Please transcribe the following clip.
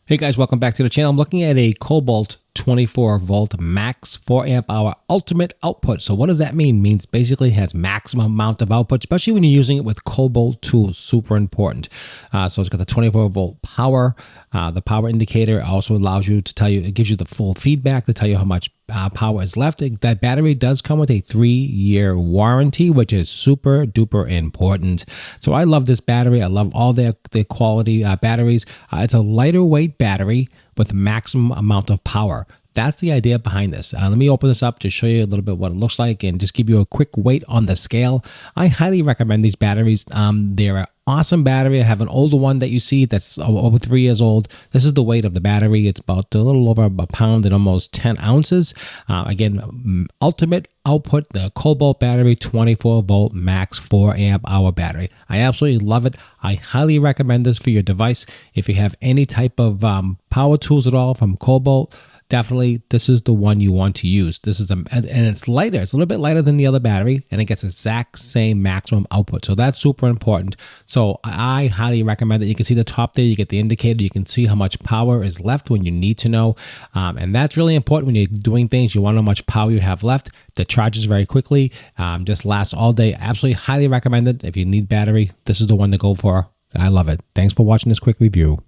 Hey guys, welcome back to the channel. I'm looking at a Kobalt 24 volt max 4 amp hour ultimate output. So what does that mean? It means basically it has maximum amount of output, especially when you're using it with Kobalt tools. Super important. So it's got the 24 volt power. The power indicator also allows you to tell you, it gives you the full feedback to tell you how much power is left. That battery does come with a 3-year warranty, which is super duper important. So I love this battery. I love all their quality batteries. It's a lighter weight battery with maximum amount of power. That's the idea behind this. Let me open this up to show you a little bit what it looks like and just give you a quick weight on the scale. I highly recommend these batteries. They're an awesome battery. I have an older one that you see that's over 3 years old. This is the weight of the battery. It's about a little over a pound and almost 10 ounces. Again, ultimate output, the Kobalt battery, 24 volt max 4 amp hour battery. I absolutely love it. I highly recommend this for your device. If you have any type of power tools at all from Kobalt, definitely this is the one you want to use. This is and it's lighter. It's a little bit lighter than the other battery, and it gets the exact same maximum output. So that's super important. So I highly recommend it. You can see the top there. You get the indicator. You can see how much power is left when you need to know, and that's really important when you're doing things. You want to know how much power you have left. The charges very quickly. Just lasts all day. Absolutely highly recommend it. If you need battery, this is the one to go for. I love it. Thanks for watching this quick review.